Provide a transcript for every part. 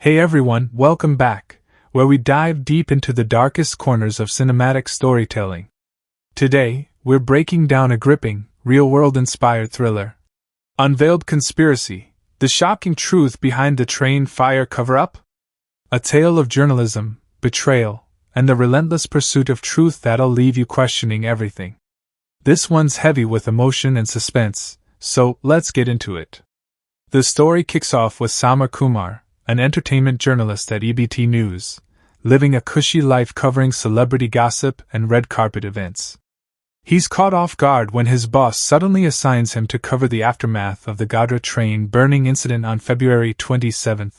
Hey everyone, welcome back, where we dive deep into the darkest corners of cinematic storytelling. Today, we're breaking down a gripping, real-world inspired thriller. Unveiled Conspiracy, the shocking truth behind the train fire cover-up? A tale of journalism, betrayal, and the relentless pursuit of truth that'll leave you questioning everything. This one's heavy with emotion and suspense, so let's get into it. The story kicks off with Samar Kumar, an entertainment journalist at EBT News, living a cushy life covering celebrity gossip and red carpet events. He's caught off guard when his boss suddenly assigns him to cover the aftermath of the Godhra train burning incident on February 27,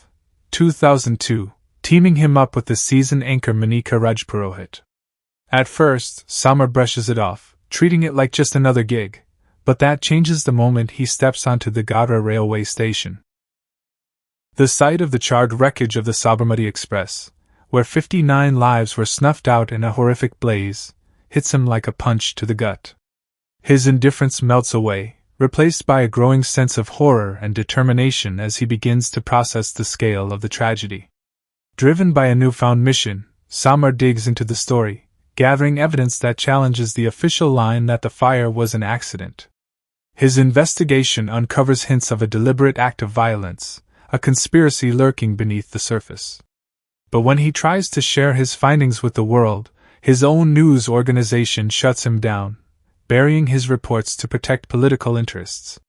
2002, teaming him up with the seasoned anchor Manika Rajpurohit. At first, Samar brushes it off, treating it like just another gig, but that changes the moment he steps onto the Godhra railway station. The sight of the charred wreckage of the Sabarmati Express, where 59 lives were snuffed out in a horrific blaze, hits him like a punch to the gut. His indifference melts away, replaced by a growing sense of horror and determination as he begins to process the scale of the tragedy. Driven by a newfound mission, Samar digs into the story, gathering evidence that challenges the official line that the fire was an accident. His investigation uncovers hints of a deliberate act of violence, a conspiracy lurking beneath the surface. But when he tries to share his findings with the world, his own news organization shuts him down, burying his reports to protect political interests.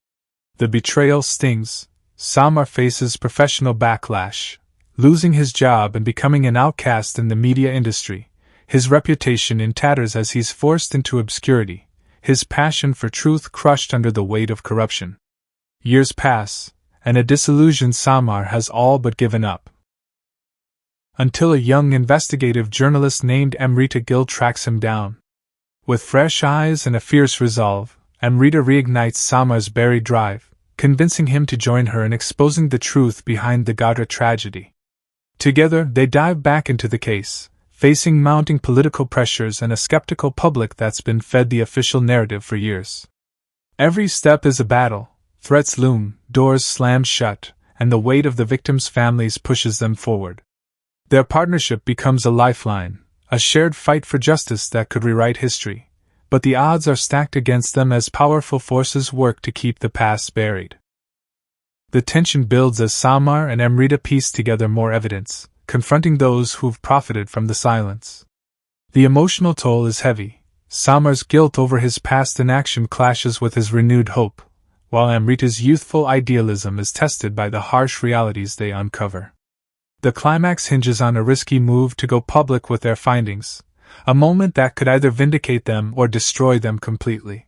The betrayal stings. Samar faces professional backlash, losing his job and becoming an outcast in the media industry, his reputation in tatters as he's forced into obscurity, his passion for truth crushed under the weight of corruption. Years pass, and a disillusioned Samar has all but given up. Until a young investigative journalist named Amrita Gill tracks him down. With fresh eyes and a fierce resolve, Amrita reignites Samar's buried drive, convincing him to join her in exposing the truth behind the Godhra tragedy. Together, they dive back into the case, facing mounting political pressures and a skeptical public that's been fed the official narrative for years. Every step is a battle. Threats loom, doors slam shut, and the weight of the victims' families pushes them forward. Their partnership becomes a lifeline, a shared fight for justice that could rewrite history, but the odds are stacked against them as powerful forces work to keep the past buried. The tension builds as Samar and Amrita piece together more evidence, confronting those who've profited from the silence. The emotional toll is heavy. Samar's guilt over his past inaction clashes with his renewed hope, while Amrita's youthful idealism is tested by the harsh realities they uncover. The climax hinges on a risky move to go public with their findings, a moment that could either vindicate them or destroy them completely.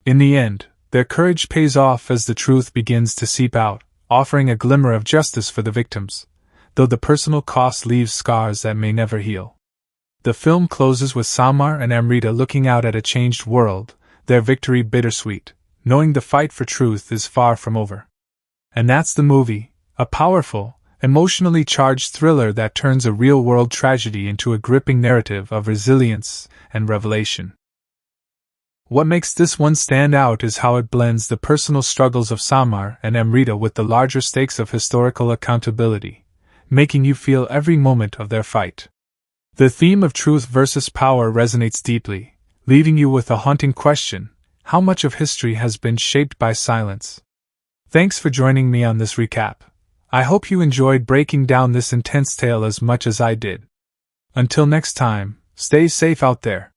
In the end, their courage pays off as the truth begins to seep out, offering a glimmer of justice for the victims, though the personal cost leaves scars that may never heal. The film closes with Samar and Amrita looking out at a changed world, their victory bittersweet, knowing the fight for truth is far from over. And that's the movie, a powerful, emotionally charged thriller that turns a real-world tragedy into a gripping narrative of resilience and revelation. What makes this one stand out is how it blends the personal struggles of Samar and Amrita with the larger stakes of historical accountability, making you feel every moment of their fight. The theme of truth versus power resonates deeply, leaving you with a haunting question: how much of history has been shaped by silence? Thanks for joining me on this recap. I hope you enjoyed breaking down this intense tale as much as I did. Until next time, stay safe out there.